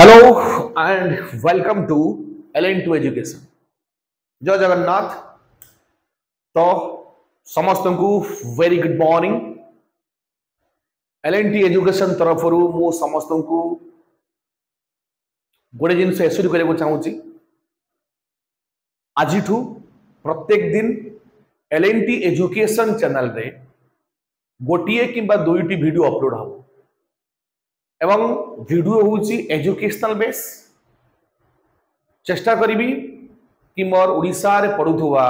Hello and welcome to LN2 Education. जय जगन्नाथ। तो समस्त को very good morning. LN2 education तरफ मु समस्त को गोटे जिन एसोरी करने चाहूँगी। आज प्रत्येक दिन LN2 एजुकेशन चैनल रे गोटे कि दुईटी वीडियो अपलोड हम एवं वीडियो होची एजुकेशनल बेस। चेष्टा करी कि मोर ओडिशा रे पढ़ुथुवा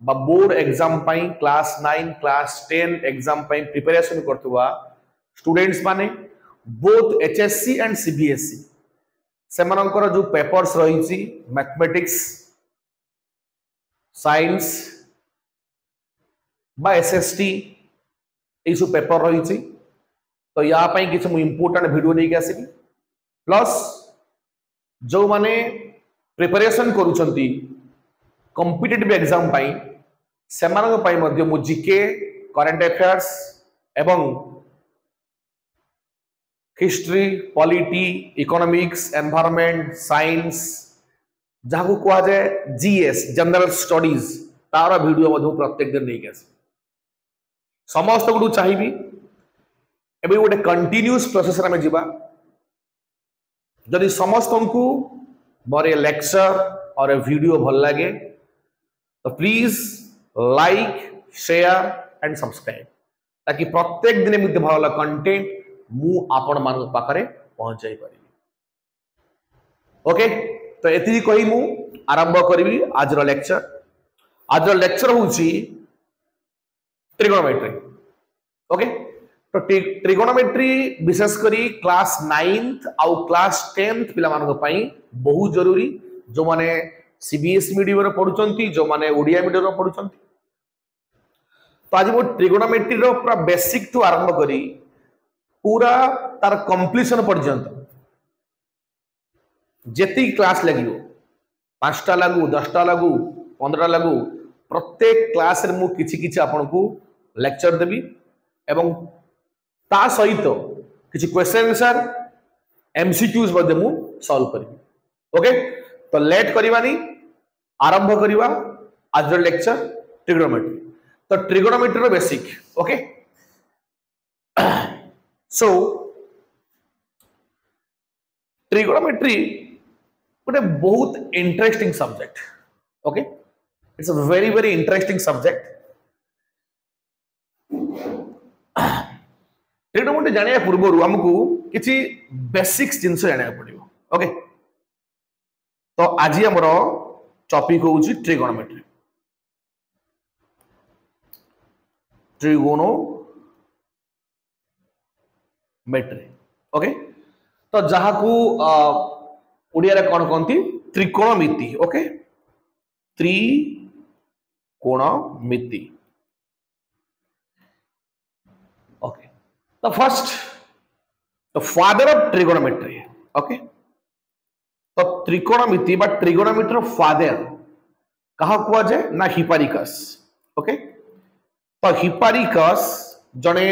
बा बोर्ड एग्जाम पाई क्लास 9 क्लास 10 एग्जाम पाई प्रिपरेशन करथुवा स्टूडेंट्स माने बोथ एचएससी एंड सीबीएसई सेमानकर जो पेपर्स रही मैथमेटिक्स साइंस बा एसएसटी ये सब पेपर रही तो या किसी मुझे इंपोर्टेंट वीडियो नहीं आसबि प्लस जो माने प्रिपरेशन करुचंती कॉम्पिटिटिव एग्जाम पाई सेमानक पाई मध्य मु जीके करंट अफेयर्स एवं history polity economics environment science जहाँ को कहा जाए जीएस जनरल स्टडीज तार वीडियो मध्य प्रत्येक दिन नहीं आस समस्त को चाहिए एबे गोटे कंटिन्यूस प्रोसेस में जीवा। जदि समस्त को मोर लेक्चर और वीडियो भल लगे तो please like share and subscribe ताकि प्रत्येक दिन एमती भल कंटेंट मु आपण मान पाखरे पहुंचाई पारि। ओके तो एति कही मु आरंभ करी आज लेक्चर। आज लेक्चर होची ट्रिगोनोमेट्री। ओके तो ट्रिगोनोमेट्री विशेष करी क्लास 9th आउ क्लास 10th पिला मानक पई बहुत जरूरी जो माने सीबीएसई मीडियम रे पढुचंती जो माने ओडिया मीडियम रे पढुचंती। तो आज वो ट्रिगोनोमेट्री रो पूरा बेसिक टू आरंभ करी पूरा तार कंप्लीशन पर्यंत जेती क्लास लगियो 5टा लागू 10टा लागू 15टा लागू प्रत्येक क्लास रे मु किछि किछि आपन को लेक्चर देबी एवं ता सहित किछि क्वेश्चन आंसर एमसीक्यूज मध्ये मु सॉल्व करी। ओके तो लेट करिवानी आरंभ करिवा आज लेक्चर ट्रिगोनोमेट्री। तो ट्रिगोनोमेट्री रो बेसिक। ओके सो ट्रिगोनोमेट्री गोटे बहुत interesting subject. Okay it's a very very interesting subject. Trigonometry जानिया पूर्व हमको किसी बेसिक्स जिनस जानिया पड़िबो। ओके तो आज हमर टॉपिक होउची ट्रिगोनोमेट्री। ट्रिगोनोमेट्री ओके तो जहाँ को ओडिया रे कोन कोंती त्रिकोणमिति। ओके त्रिकोणमिति। Okay the first the father of trigonometry। okay तो त्रिकोणमिति बा ट्रिगोनोमेट्री फादर कहा कुआ जाए ना हिपारिकस। ओके तो हिपारिकस जने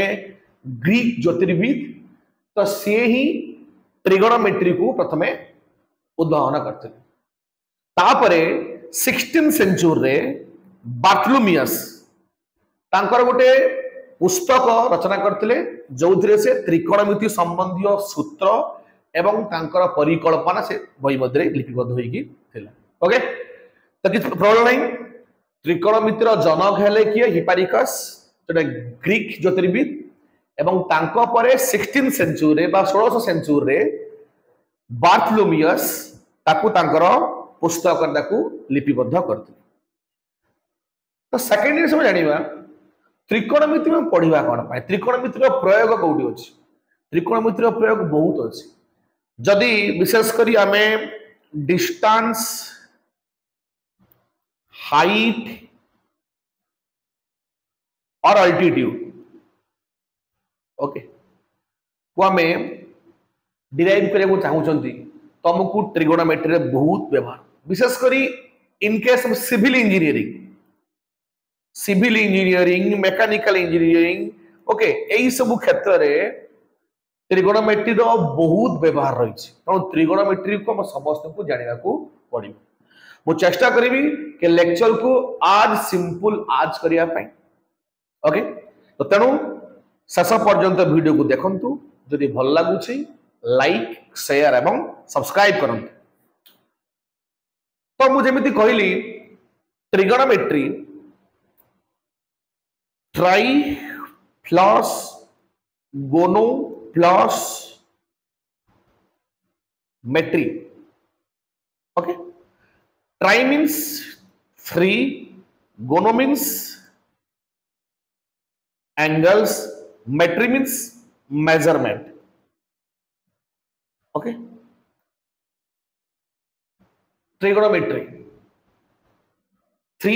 ग्रीक ज्योतिर्विद तो से ही ट्रिगोनोमेट्री को प्रथमे उद्भावना करते तापरे 16th सेंचुरी रे बार्थोलोमियस तांकर गोटे पुस्तक रचना करते जो से त्रिकोणमिति संबंधी सूत्र एवं तांकर परिकल्पना से बही मध्य लिपिबद्ध होगी। ओके तो किसी प्रॉब्लम नहीं। त्रिकोणमितिर जनक हेले किए हिपारिकस जोटा ग्रीक ज्योतिर्विद एवं तांको परे 16th सेंचुरी बा 16th सेंचुरी रे बार्थोलोमियस ताकू तांकर पुस्तक ताकू लिपिबद्ध करते। तो सेकेंड सब जानिबा त्रिकोणमिति में पढ़ा कौन पाए त्रिकोणमिति प्रयोग कौटी अच्छी। त्रिकोणमिति प्रयोग बहुत अच्छी जदि विशेष करी आमे डिस्टेंस हाइट और अल्टीट्यूड ओके को आमे डिराइव करने चाहूँगी तुमको ट्रिगोनोमेट्री बहुत व्यवहार विशेष करी in case of civil engineering mechanical engineering okay यही सब क्षेत्र रे त्रिगोनोमेट्री रो बहुत व्यवहार रही है त्रिगोनोमेट्री को समस्त को जानवा पड़ो मु चेष्टा करी कि लेक्चर को आज सिंपल आज करने ओके तो तेणु शेष पर्यंत वीडियो को देखंतु जदि भल लगुच लाइक शेयर एवं सब्सक्राइब करंतु तो मुझे कहली त्रिगोनोमेट्री ट्राई प्लस गोनो प्लस मेट्री ओके ट्राई मीन्स 3 गोनो means angles metry means measurement okay trigonometry 3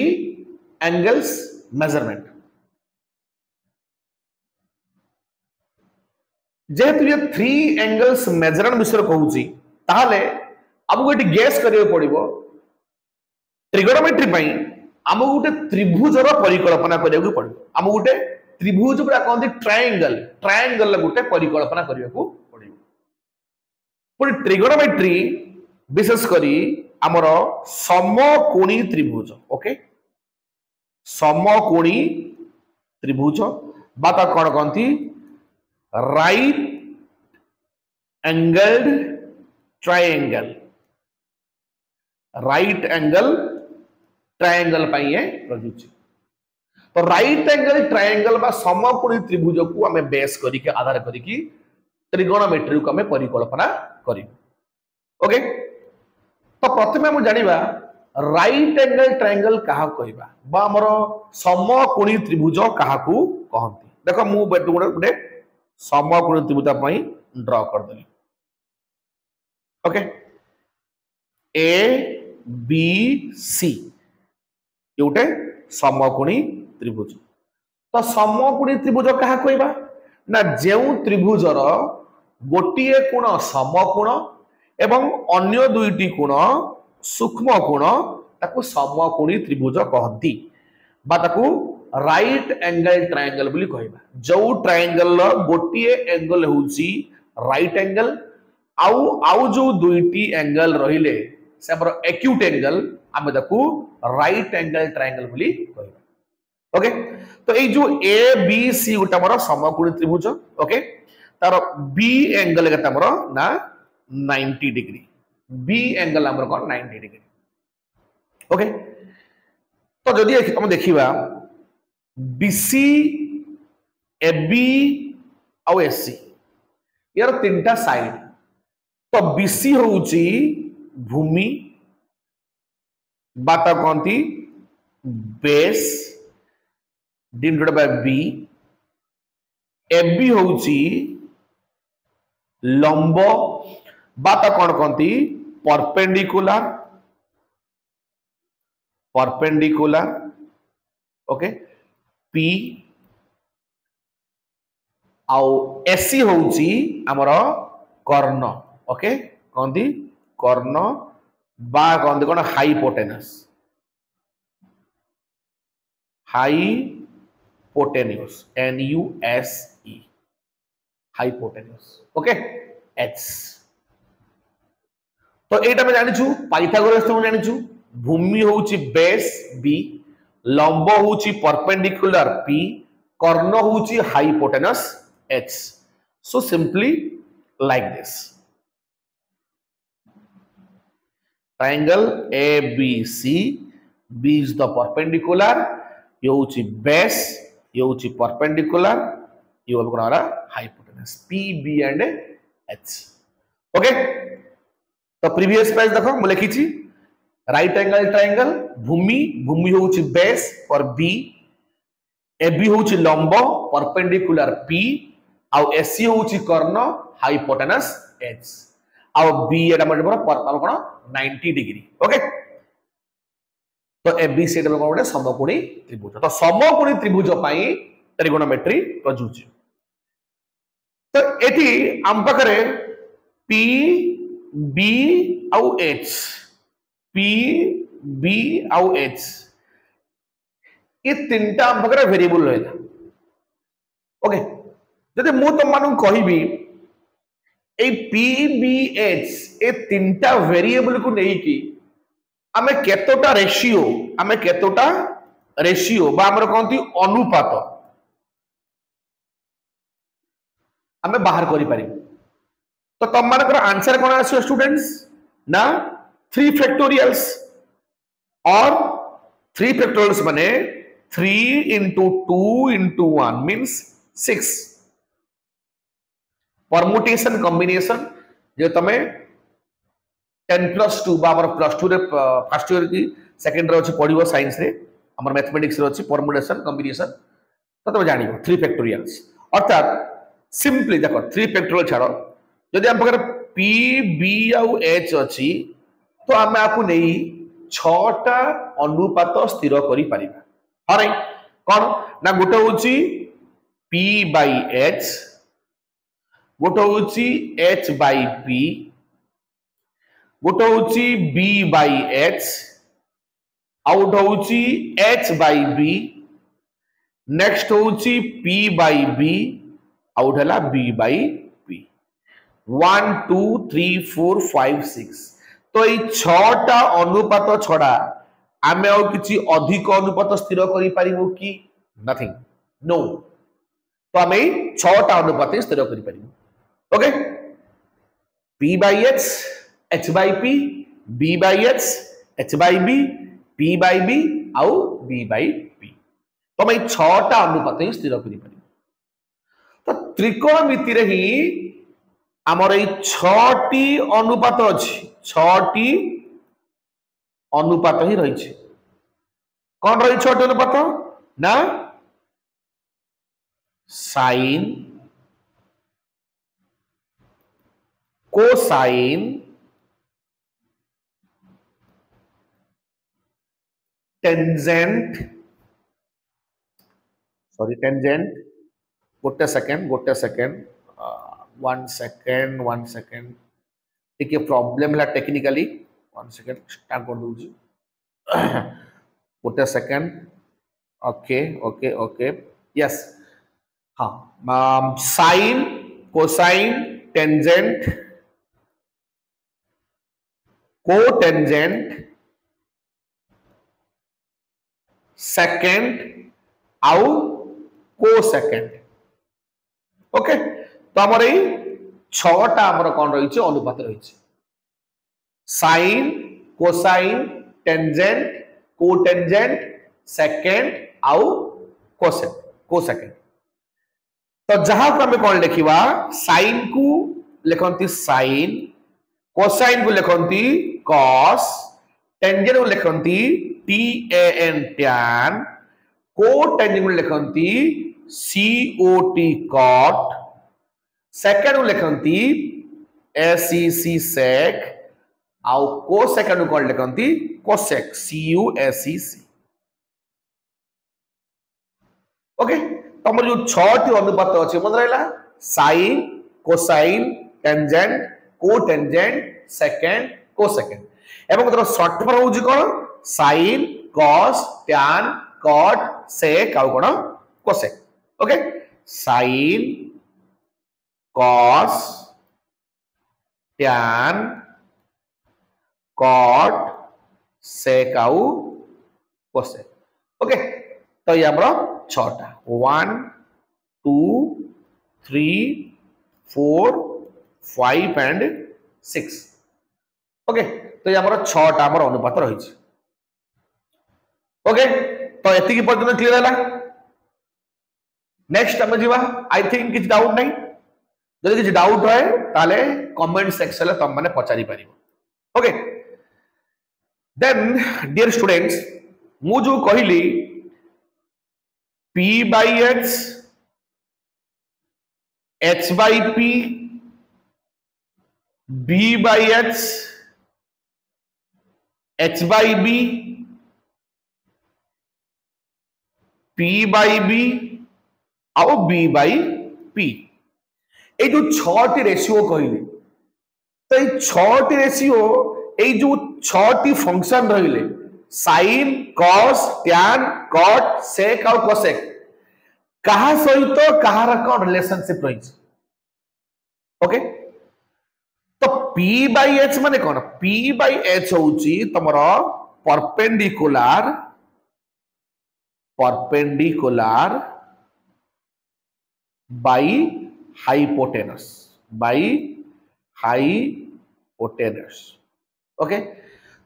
angles measurement जेहेतु ये 3 angles measurement विषय कहूची ताहले हमको एटी गेस करियो पड़िबो ट्रिगोनोमेट्री पई हमको गोटे त्रिभुजर परिकल्पना करियो पड़िबो हमको गोटे त्रिभुज पूरा कहते ट्रायंगल ट्रायंगल गोटे परिकल्पना करने को पड़ो पुणी ट्रिगोनोमेट्री विशेष करी आमर समकोणी त्रिभुज ओके समकोणी त्रिभुज बात कौन कहती right angled triangle right angle triangle प्रयुक्त तो राइट एंगल ट्रायंगल बा समकोणी त्रिभुज को हमें बेस करके आधार करके त्रिगोनोमेट्री को हमें परिकल्पना करी ओके तो प्रथम हम जानिबा राइट एंगल ट्रायंगल कहा कहबा बा हमर समकोणी त्रिभुज कहा को कहंती देखो मु गोटे समकोणी त्रिभुज पई ड्रा कर देली ओके ए बी सी योटे समकोणी त्रिभुज तो समकोणी त्रिभुज क्या कहबा ना जो त्रिभुजर गोटे कोण समकोण एवं अन्य दुईटी कोण सूक्ष्म कोण ताकू समकोणी त्रिभुज कहती बा ताकू राइट एंगल ट्रायंगल बोली कहबा जो ट्रायंगल गोटे एंगल होउची राइट एंगल आउ जो दुईटी एंगल रहिले से हमर एक्यूट एंगल आमे ताकू राइट एंगल ट्रायंगल बोली कहबा ओके तो ये जो ए बी सी गोटे आम समकोणी त्रिभुज ओके तार बी एंगल के ना 90 डिग्री बी एंगल आमर कौन 90 डिग्री ओके तो जदि हम देखिबा बीसी एबी आउ एससी यार तीनटा साइड तो बीसी होउची भूमि बाता कहती base divided by B AB होउची लंब बाता कौन कहती परपेंडिकुलर परपेंडिकुलर ओके पी आउ एसी होउची हमर कर्ण ओके कहती कर्ण बा कहते कौन hypotenuse hypotenuse NUSE hypotenuse okay H तो एटा में जानिछु पाइथागोरस तो जानिछु भूमि होउची बेस B लंब होउची परपेंडिकुलर P कर्ण होउची hypotenuse H so simply like this triangle ABC B is the perpendicular ये होउची बेस ये होउची परपेंडिकुलर ये होल कोन hypotenuse P B and H okay तो प्रीवियस पेज देखो मु लिखिछि राइट एंगल ट्रायंगल भूमि भूमि होउची बेस फॉर B AB होउची लंब परपेंडिकुलर P आउ AC होउची कर्ण हाइपोटेनस H आउ B एटा मतलब कोन 90 डिग्री ओके तो एबीसी गोटे समकोणी त्रिभुज तो समकोणी त्रिभुज ट्रिगोनोमेट्री प्रयुज्य तो एटी आम पाखे पी बी आउ एच पी बी आउ एच ये तीनटा आम पाखे वेरिएबल रहा ओके जदि मु तुम मानू कहबी ए पी बी एच ए तीनटा वेरिएबल को नहीं की आमे केतोटा रेशियो बा हमर कहंती अनुपात आमे बाहर करि पारि तो तुम मानकर आंसर कोन आसो स्टूडेंट्स ना 3 फैक्टोरियल्स और 3 फैक्टोरियल्स माने 3 into 2 into 1 means 6 permutation combination जे तमे 10 plus 2 बा हमर प्लस 2 रे फर्स्ट ईयर की सेकंड रे अछि पढिबो साइंस रे हमर मैथमेटिक्स रे अछि परमुटेशन कॉम्बिनेशन तो तमे जानिबो 3 फैक्टोरियल्स अर्थात सिंपली देखो 3 फैक्टोरियल छाड़ो जदि हम पकर p b आउ h अछि तो हम आपको नहीं 6टा अनुपात स्थिर करि परिबा हरै कोन ना गोटे होछि p by h गोटे होछि h by p गोटे होछि b by h आउट होछि h by b नेक्स्ट होछि p by b आउट हला b by p 1 2 3 4 5 6 तो ये 6टा अनुपात छड़ा आमे और किछि अधिक अनुपात स्थिर करि परिबो कि नथिंग नो तो आमे 6टा अनुपात स्थिर करि परिबो okay p by h by p b by h by b p by b आउ b by p तो मैं 6टा अनुपात स्थिर करि परिबो तो त्रिकोणमिति रे ही आमर ए 6टी अनुपात अछि 6टी अनुपात ही रही छे कौन रही 6टी अनुपात ना साइन कोसाइन टेंजेंट गोटे सेकंड 1 सेकंड ठीक है प्रॉब्लम ला टेक्निकली 1 सेकंड स्टार्ट कर दूजी गोटे सेकंड ओके यस हाँ sign cosine tangent cotangent second आउ कोसेकंड ओके तो हमर ए 6टा हमर कोन रही छै अनुपात रही छै sign cosine tangent cotangent second आउ कोसेकंड तो जहां को हमें कोन लिखिबा साइन को लिखंती साइन कोसाइन को लिखंती cos टेंजेंट को लिखंती tan tan कोटेंजेंट को लिखंती cot cot सेकंड को लिखंती sec sec आउ को सेकंड को लिखंती cosec cusec ओके तमर जो 6टी अनुपात अछि मन रहला sine cosine tangent cotangent secant cosecant एवं तोर शॉर्ट फॉर्म होजी कोन sine cos tan cot sec आउ कोन cosec okay sine cos tan cot sec आउ cosec ओके तो ये हमरो 6टा 1 2 3 4 5 एंड 6 ओके तो ये हमरो 6टा हमरो अनुपात रही छै ओके तो एति की पर्यंत क्लियर हला नेक्स्ट हम जीवा आई थिंक किछ डाउट नहीं जदि किछ डाउट है ताले कमेंट सेक्शन ले तुम माने पचारि परिबो ओके देन डियर स्टूडेंट्स मु जो कहिली p by h by p b by h by b p by b आउ b by p ए जो 6टी रेशियो कहले तो ये 6टी रेशियो ए जो 6टी फंक्शन रहिले sine cos tan cot sec और cosec कहा सहित कहार कोन रिलेशनशिप रही ओके P by H माने कौन P by H होउची तमरो परपेंडिकुलर by hypotenuse ओके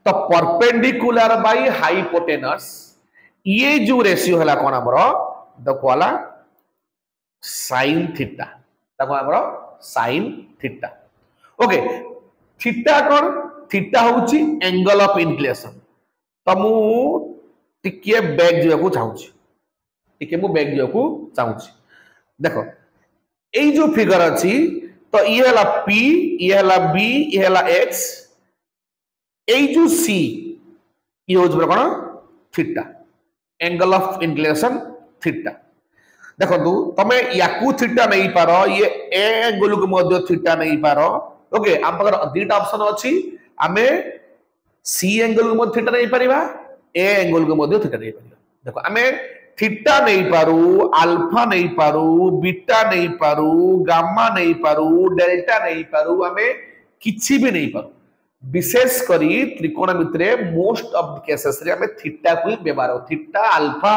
तो परपेंडिकुलर by hypotenuse ये जो रेशियो है कौन हमरो देखो वाला sin थीटा देखो हमरो sin थीटा ओके थीटा कौन थीटा होउची एंगल ऑफ इंक्लिनेशन तो मु टिके बैक जियाकू चाहूची टिके मु बैक जियाकू चाहूची देखो एई जो फिगर अछि तो ये हला P ये हला B ये हला H एई जो C ये होज कोन theta angle of inclination theta देखो तमे याकू थीटा नहीं पारो ये एंगल को मध्य थीटा नहीं पारो ओके हम पाकर दुटा ऑप्शन अछि आमे सी एंगल को मध्य थीटा नहीं परिबा ए एंगल को मध्य थीटा नहीं परिबा देखो आमे थीटा नहीं पारू अल्फा नहीं पारू बीटा नहीं पारू गामा नहीं पारू डेल्टा नहीं पारू आमे किछि भी नहीं पारू विशेष करी त्रिकोणमिति रे मोस्ट ऑफ द केसेस रे हमें थीटा को व्यवहार हो थीटा अल्फा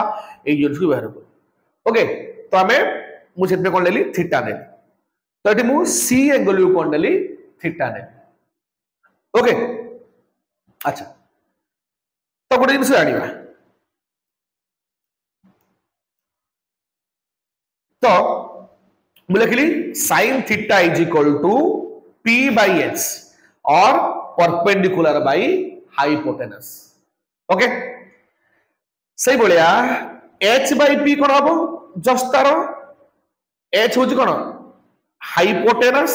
ए यूनिट को व्यवहार करू ओके तो हमें मु सेत में कोन लेली थीटा ने तो एटी मु सी एंगल को कोन लेली थीटा ने ओके अच्छा तो गोटे जिनिस जानिबा तो मु लिखली sin theta is equal to P by H और परपेंडिकुलर बाय हाइपोटेनस ओके सही बोलिया H by P कोन हबो जस्ट तारो H होची कोन hypotenuse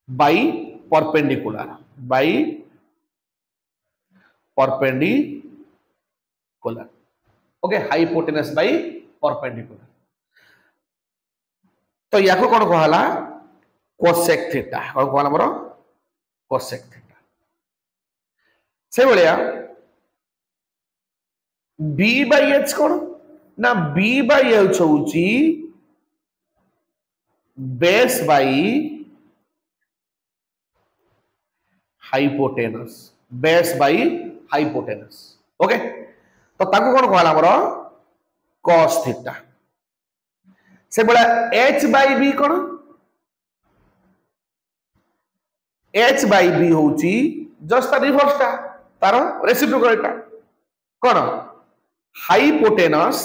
by perpendicular okay hypotenuse by perpendicular तो याको कोन कहला कोसेक थीटा कोन कहला हमरो कोसेक थीटा से बोलिया B by H कोन ना B by H होउची बेस बाय हाइपोटेनस ओके तो ताको कोन कहला हमरो cos थीटा से बोला H by B cone H by B होउची जस्ट रिवर्स ता तार रेसिप्रोकल ता कोन हाइपोटेनस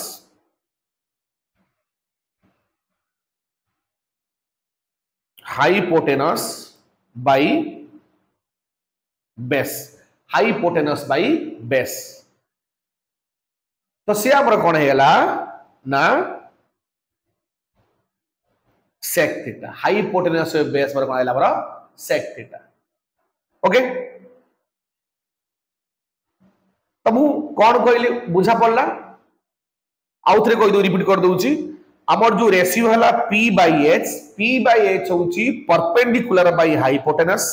बाय बेस तो से हमर कोन हेला ना sec थीटा हाइपोटेनस बेस पर कोन आइला बरा sec थीटा ओके तमु कोन कहली बुझा पड़ला आउथरे कहि दो रिपीट कर दोउची हमर जो रेशियो हला P by H होउची परपेंडिकुलर बाय हाइपोटेनस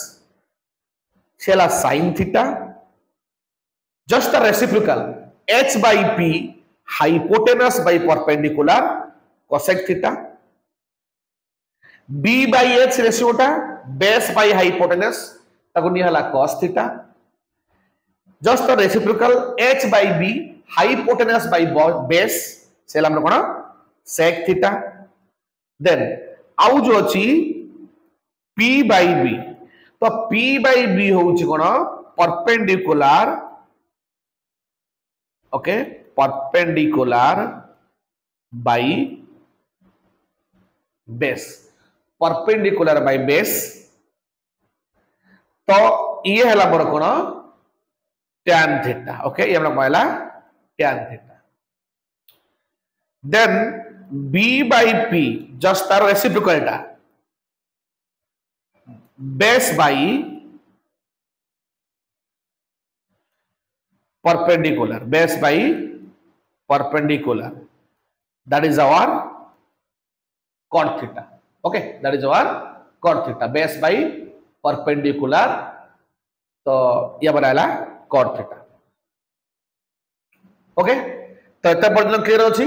सेला sin theta just the reciprocal H by P hypotenuse by perpendicular cosec theta B by H रेशियोटा बेस बाय हाइपोटेनस ताको नि हला cos theta just the reciprocal H by B hypotenuse by base सेला हमर कोन sec theta then आउ जो अछि P by B तो P by B होउची कोन perpendicular okay perpendicular by base तो ये हला मोर कोन tan थीटा ओके ये हमरा कहला tan theta then B by P just तार रेसिप्रोकल टा base by perpendicular that is our cot theta okay that is our cot theta base by perpendicular तो ये बनाला cot theta ओके तो एत पर्यटन क्लियर अछि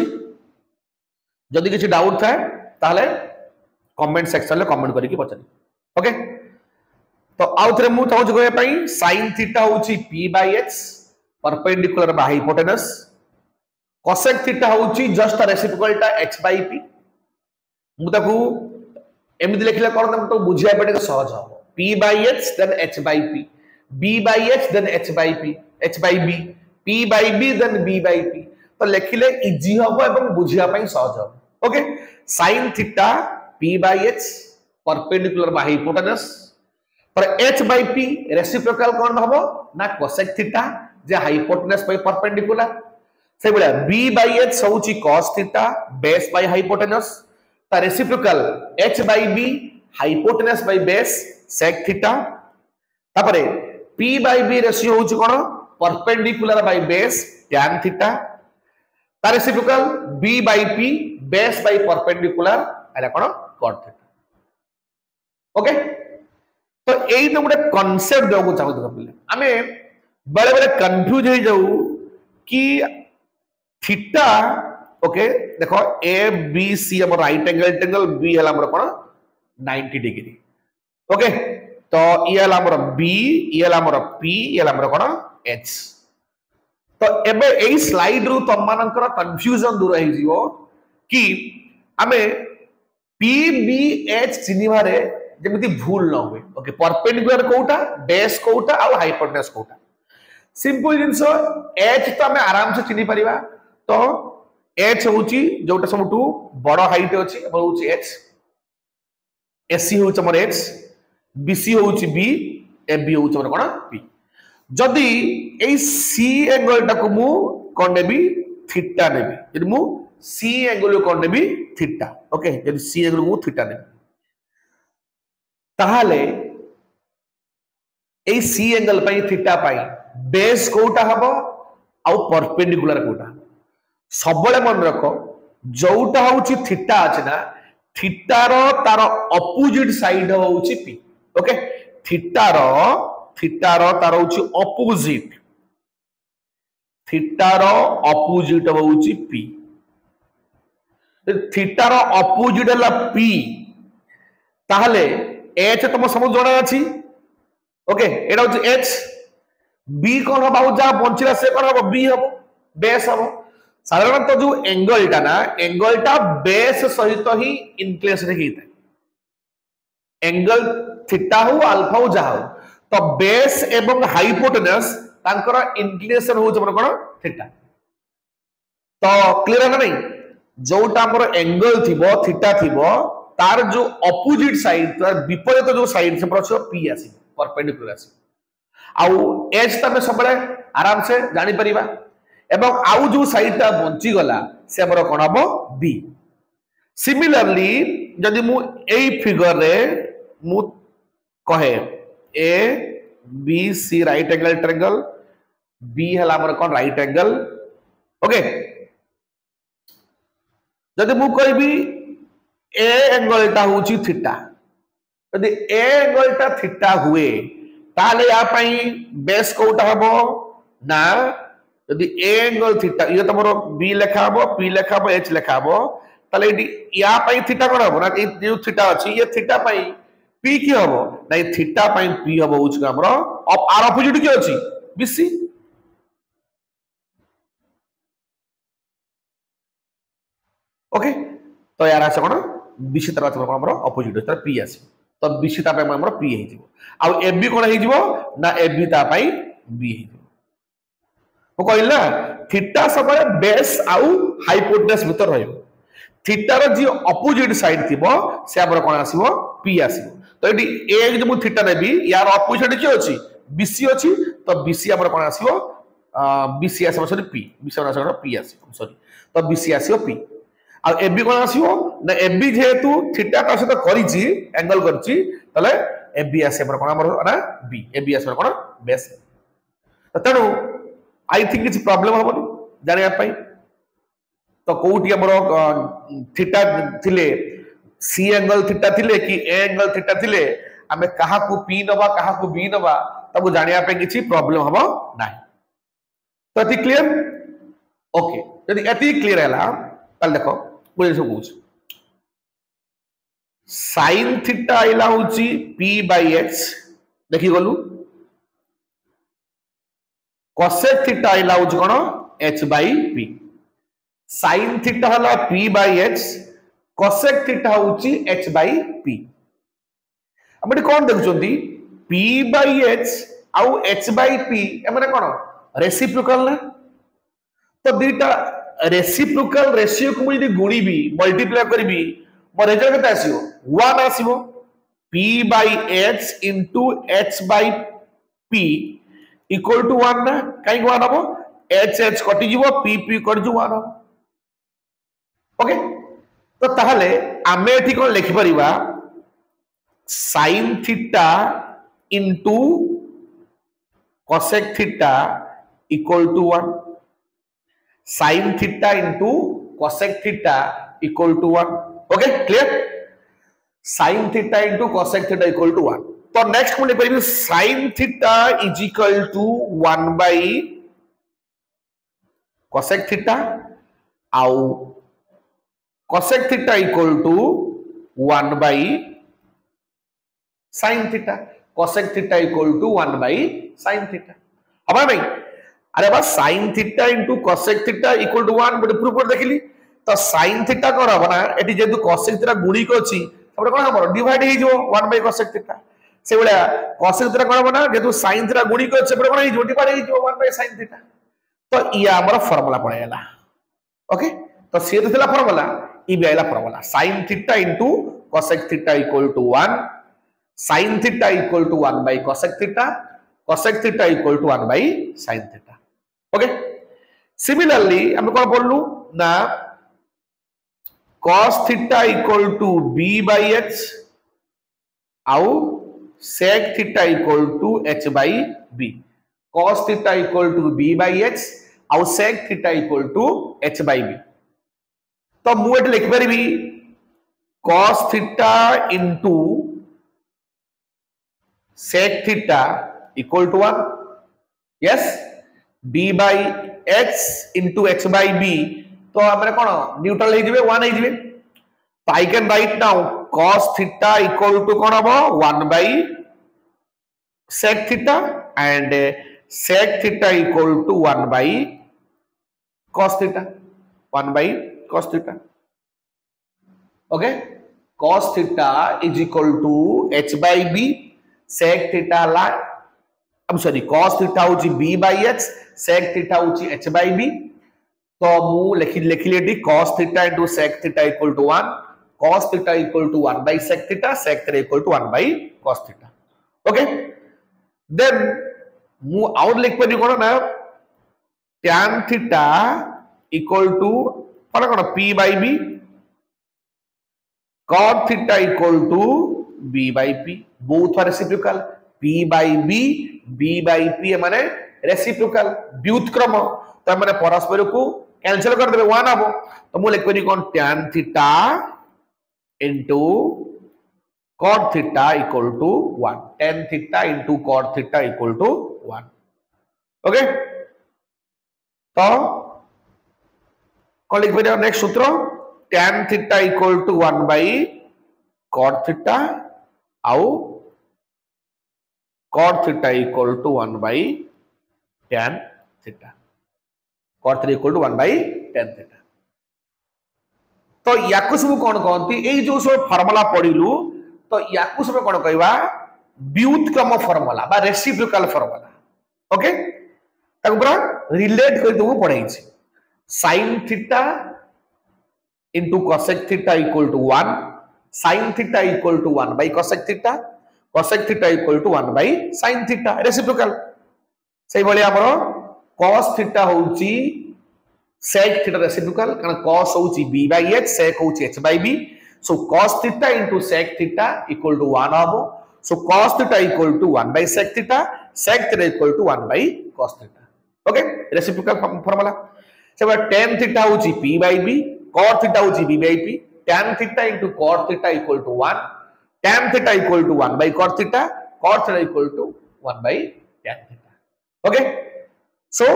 जदि किछि डाउट थाए ताहले कमेंट सेक्शन में कमेंट करके पचार ओके। तो आउ थे मुझे कहने पाई sin थीटा होची p by h perpendicular by hypotenuse cosec theta होची जस्ट रेसिप्रोकल टा h by p मु ताकू एमिति लिखले कोन तम तो बुझिया पड़े सहज हो p by h then h by p b by h then h by p h by b p by b then b by p तो लिखले इजी हो एवं बुझिया पई सहज हो okay. sin theta p by h perpendicular by hypotenuse पर h by p reciprocal कोन हबो ना cosec थीटा जे हाइपोटेनस पे परपेंडिकुलर से बोला b by h होची cos theta base by hypotenuse ता reciprocal h by b hypotenuse by base sec theta तापरे p by b रेशियो होची कोन perpendicular by base tan theta ता reciprocal b by p base by perpendicular आला कोन cot theta okay. तो एई तो गोटे concept देबो चाहू तो पिले आमे बड़े बड़े कंफ्यूज हो जाऊ कि थीटा ओके देखो ए बी सी हम राइट एंगल बी हला हमर कोन 90 डिग्री ओके। तो ये हला हमर बी ये हला हमर पी ये हला हमर कोन एच। तो एबे एई स्लाइड रु तम मानकर कंफ्यूजन दूर हो जिवो कि आमे पी बी एच चिनिबारे जेमिति भूल न हुए ओके। परपेंडिकुलर कोटा बेस कोटा और हाइपोटेनस कोटा सिंपल जिंस एच तो हमें आराम से चिनी परिबा। तो एच होची जोटा सबटू बड़ हाइट अछि होची एच एसी होची हमर एच बीसी होची बी एबी होची हमर कोन पी। जदी ए सी एंगल टाको मु कोन नेबी थीटा नेबी जदी मु सी एंगल कोन नेबी थीटा ओके। जदी सी एंगल मु थीटा नेबी ताहले ए सी एंगल पाई थीटा पाई बेस कोटा हबो आउ परपेंडिकुलर कोटा सबले मन रखो जोटा होची थीटा अछि ना थीटा रो तार अपोजिट साइड होची पी ओके। थीटा रो तार होची अपोजिट थीटा रो अपोजिट होची पी थीटा रो अपोजिट हला पी ताहले एच तुम समझ जणा अछि ओके। एटा होची एच बी कोन हबो जा बंचिला से कोन हबो बी हबो बेस हबो। साधारणतः जो एंगलटा ना एंगलटा बेस सहित ही इंक्लिनेशन हेता एंगल थीटा हो अल्फा हो जा हो तो बेस एवं हाइपोटेनस तांकर इंक्लिनेशन हो जमन कोन थीटा। तो क्लियर है नहीं जोटा हमर एंगल थिबो थीटा थिबो तार जो अपोजिट साइड तार विपरीत जो साइड से प्रचो पी आसी परपेंडिकुलर आसी आउ एच तमे सबले आराम से जानि परिबा एवं आउ जो साइड ता बंची गला से हमर कोन हबो बी। सिमिलरली जदि मु एई फिगर रे मु कहे A B C right angle triangle B हला हमर कोन राइट एंगल ओके। जदि मु कहबी ए एंगल टा होची थीटा यदि ए एंगल टा थीटा हुए ताले या पई बेस कोटा हबो ना यदि ए एंगल थीटा ये तमरो बी लेखा हबो पी लेखा हबो एच लेखा हबो ताले इडी या पई थीटा कोन हबो ना ए जो थीटा अछि ये थीटा पई पी की हबो ना थीटा पई पी हबो उच हमरो आर अपोजिट की अछि बीसी ओके। तो यार आसे कोन बीसी तरह कोन हमरो अपोजिट तर पी आसी तो बीसी ता पई हमरो पी हे जिवो आ एबी कोन हे जिवो ना एबी ता पई बी हे जिवो। ओ कहला थीटा सब बेस आउ हाइपोटेनस भीतर रहइबो थीटा रो जी अपोजिट साइड थिबो से हमरो कोन आसीबो पी आसीबो। तो एडी ए जे मु थीटा नेबी यार अपोजिट की अछि बीसी अछि तो बीसी हमरो कोन आसीबो बीसी आसीबो सॉरी पी बीसी आसीबो पी आसीबो सॉरी तो बीसी आसीबो पी आ एबी कोन आसीबो ना एबी जेहेतु थीटा का सहित करिछि एंगल करछि तले एबी आसे पर कोन हमरो ना बी एबी आसे कोन बेस। तणु आई थिंक इट्स प्रॉब्लम हबो जानिया पई तो कोठी हमरो थीटा थिले सी एंगल थीटा थिले कि ए एंगल थीटा थिले हमें कहा को पी नबा कहा को बी नबा तब जानिया पे किछि प्रॉब्लम हबो नाही। तो एति क्लियर ओके। यदि एति क्लियर हैला ताल देखो बुझे सब कुछ साइन थीटा आइला होची p बाय h देखि गलु cosec थीटा आइला होची कोन h by p sin theta हला p by h cosec theta होची h बाय p हमडी कोन देखुचंती p बाय h आउ h बाय p एमाने कोन रेसिप्रोकल ना तो दीटा रेसिप्रोकल रेशियो को मुझे गुणी भी मल्टीप्लाई करी भी मो रिजल्ट केते आसीबो 1 आसीबो p by h into h by p equal to 1 ना काई 1 हबो h h कटि जीवो p p कट जो 1 हबो ओके तो ताहले आमे एठी कोन लिखि परिबा sin theta into cosec theta equal to 1 sin theta into cosec theta equal to 1 okay clear sin theta into cosec theta equal to 1 तो next मुझे करिए sin theta is equal to 1 by cosec theta आउ cosec theta equal to 1 by sin theta cosec theta equal to 1 by sin theta अब भाई अरे बस sin theta into cosec theta equal to 1 but proof कर देखिली तो sin theta कोन हबो ना एटी जेतु cosec थीटा गुणी को अछि तबरे कोन हबो डिवाइड हे जो 1 बाय cosec थीटा से बळा cosec थीटा कोन हबो ना जेतु sin थीटा गुणी को अछि तबरे कोन हे जो डिवाइड हे जो 1 बाय sin थीटा तो इया हमर फार्मूला पळेला ओके तो से थिला फार्मूला ई बेला formula sin theta into cosec theta equal to 1 sin theta equal to 1 by cosec theta equal to 1 by sin theta okay similarly हम कोन बोललु ना cos theta equal to b by h आउ sec theta equal to h by b cos theta equal to b by h आउ sec theta equal to h by b तो मु एट लिख परबी cos theta into sec theta equal to 1 yes b by x into x by b तो हमरे कोन neutral हे जिवे 1 हे जिवे तो I can write now cos theta equal to कोन हबो 1 by sec theta and sec theta equal to 1 by cos theta 1 by cos theta okay cos theta is equal to h by b sec theta ला I'm sorry cos theta होची b by h sec theta होची h by b तो मु लिखिले डी cos theta into sec theta equal to 1 cos theta equal to 1 by sec theta equal to 1 by cos theta okay then मु आउट लिख परि कोन ना tan थीटा equal to कोन कोन p by b cot थीटा equal to b by p both are reciprocal p by b by p माने रेसिप्रोकल व्युत्क्रम तो माने परस्पर को कैंसिल कर देबे 1 आबो तो मु लिख परि कोन tan theta into cot theta equal to 1 tan theta into cot theta equal to 1 okay तो कोन लिख परि नेक्स्ट सूत्र tan theta equal to 1 by cot theta आउ cot theta equal to 1 by tan theta cot theta equal to 1 by tan theta तो याकु सब कोन कहंती एई जो सब फार्मूला पढिलु तो याकु सब कोन कहबा व्युत्क्रम फार्मूला बा रेसिप्रोकल फार्मूला ओके ताको पूरा रिलेट कर दउ पढाई छी sin theta into cosec theta equal to 1 sin theta equal to 1 by cosec theta cosec theta equal to 1 by sin theta reciprocal सेही भली हमरो cos theta होउची sec theta reciprocal कारण cos होउची b by h sec होउची h by b so cos theta into sec theta equal to 1 हबो so cos theta equal to 1 by sec theta equal to 1 by cos theta okay reciprocal formula से tan theta होउची p by b cot theta होउची b by p tan theta into cot theta equal to 1 tan theta equal to 1 by cot theta equal to 1 by tan theta okay so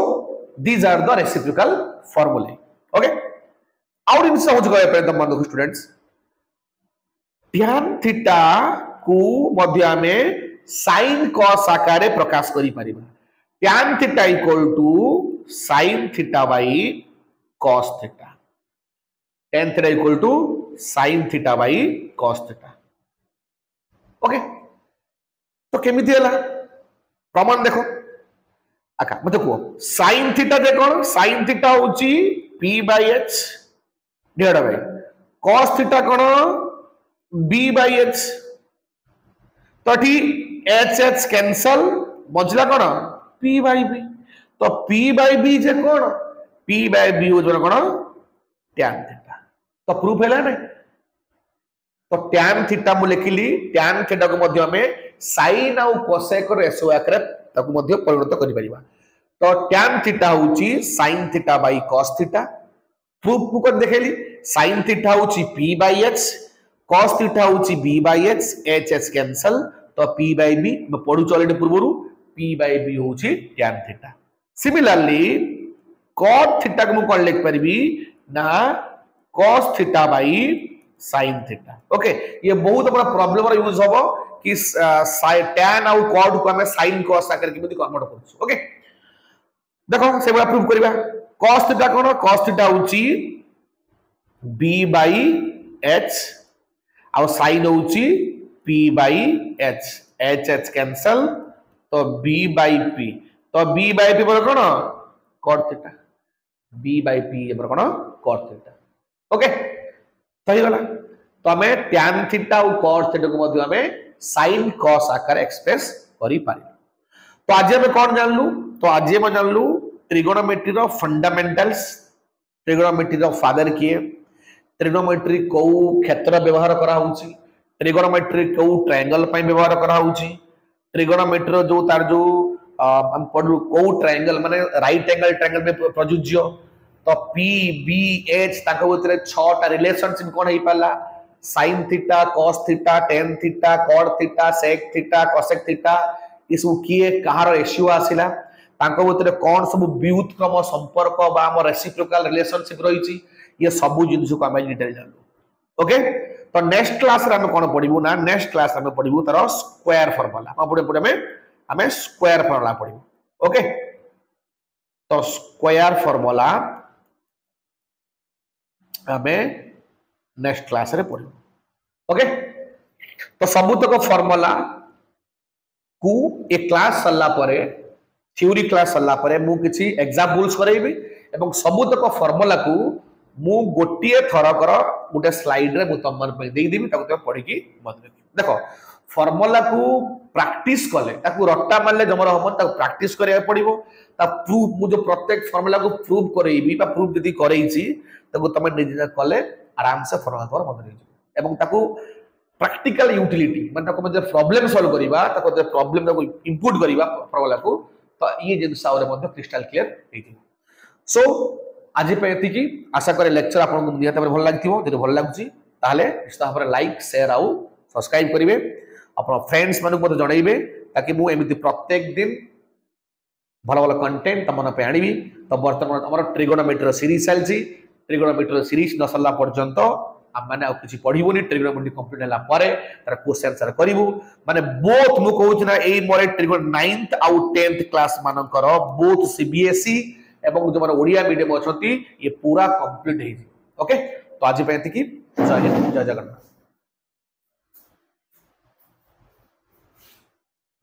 these are the reciprocal formulae okay out in समझ गए प्रथम बंधु students tan theta को मध्य हमें sin cos आकार प्रकाश करि परिबा tan theta equal to sin theta by cos theta tan theta equal to sin theta by cos theta okay तो केमिति हला प्रमाण देखो आका मते को sin थीटा जे कोन sin थीटा होची p by h divide by cos theta कोन b by h तो ठी h h कैंसल बचला कोन p by b तो p by b J cone p by b हो कोन tan थीटा तो प्रूफ हैला नै तो tan थीटा मु लिखिली tan थीटा को मध्य में sin और cosec रेशो आकर ताको मध्य परिवर्तित करि परिबा तो tan थीटा होची sin theta by cos theta proof को कर देखेली sin थीटा होची p by h cos theta होची b by h h h cancel तो p by b म पढु चलेटे पूर्वरु p by b होची tan theta similarly cot theta को म कोन लिख परबी ना cos theta by sin theta okay ये बहुत बड़ा प्रॉब्लम रा यूज होबो कि tan और cot को हमें sin cos आकर के मति कन्वर्ट करछु ओके देखो से बड़ा प्रूफ करबा cos थीटा कोन cos थीटा होची b by h और sin होची p by h h h cancel तो b by p तो b by p पर कोन cot theta b by p पर कोन cot थीटा ओके सही गला तो हमें tan थीटा और cot थीटा को मध्य हमें sin cos आकार एक्सप्रेस करि पारि तो आज हम कोन जानलु तो आज हम जानलु ट्रिगोनोमेट्री रो फंडामेंटल्स ट्रिगोनोमेट्री रो फादर किए ट्रिगोनोमेट्री को क्षेत्र व्यवहार करा होउची ट्रिगोनोमेट्री को ट्रायंगल पई व्यवहार करा होउची ट्रिगोनोमेट्री रो जो तार जो हम पढलु को ट्रायंगल माने राइट एंगल ट्रायंगल में प्रयुज्य तो p b h ताको भीतर 6 टा रिलेशनशिप कोन हे पाला sin theta cos theta tan theta cot theta sec theta cosec theta इसु किए कहार रेशियो आसिला ताको भीतर कोन सब व्युत्क्रम संपर्क बा हम रेसिप्रोकल रिलेशनशिप रहिची ये सब जिंस को हम डिटेल जानलु ओके तो नेक्स्ट क्लास रे हम कोन पढिबु ना नेक्स्ट क्लास रे हम पढिबु तार स्क्वायर फार्मूला हम पढे हमें स्क्वायर फार्मूला पढिबु ओके तो स्क्वायर फार्मूला हमें नेक्स्ट क्लास रे पढिबु ओके तो सबुतक फार्मूला को एक क्लास सल्ला परे थ्योरी क्लास सल्ला परे मु किछि एग्जांपल्स करैबी एवं सबुतक फार्मूला को मु गोटिए थरकर गोटे स्लाइड रे मु तमन पे देई देबी ताको पढि की मत देखो फार्मूला को प्रैक्टिस कले ताको रट्टा मारले जमर हम ताको प्रैक्टिस करिया पड़िबो ता प्रूफ मु जो प्रत्येक फार्मूला को प्रूफ करैबी बा प्रूफ जदी करैछि ताको तमे निजे कले आराम से फार्मूला तोर मत रहि एवं ताको प्रैक्टिकल यूटिलिटी मतलब ताको जे प्रॉब्लम सॉल्व करिबा ताको जे प्रॉब्लम ताको इनपुट करिबा फार्मूला को तो ये जिंस आउरे मध्ये क्रिस्टल क्लियर हेति सो आज पे एति आशा करे लेक्चर आपन को नियत भल लागथिबो जदि भल लागुची ताले निश्चित भाबरे लाइक शेयर आउ सब्सक्राइब करिवे अपन फ्रेंड्स मानु मते जणाइबे ताकि मु एमिति प्रत्येक दिन भल भल कंटेंट तमन पे आनिबी तो वर्तमान हमर ट्रिगोनोमेट्री सीरीज चलची ट्रिगोनोमेट्री सीरीज न सल्ला पर्यंत हम माने आ किछि पढिबोनी ट्रिगोनोमेट्री कंप्लीट होला पारे तार क्वेश्चन आंसर करिवु माने बोथ मु कहू ना ए मोरे ट्रिगोन 9th आउ 10th क्लास मानकर बोथ सीबीएसई एवं जो माने ओडिया मीडियम अछंती ये पूरा कंप्लीट हे ओके तो आज पे एति की जय हिंद जय जगन्नाथ।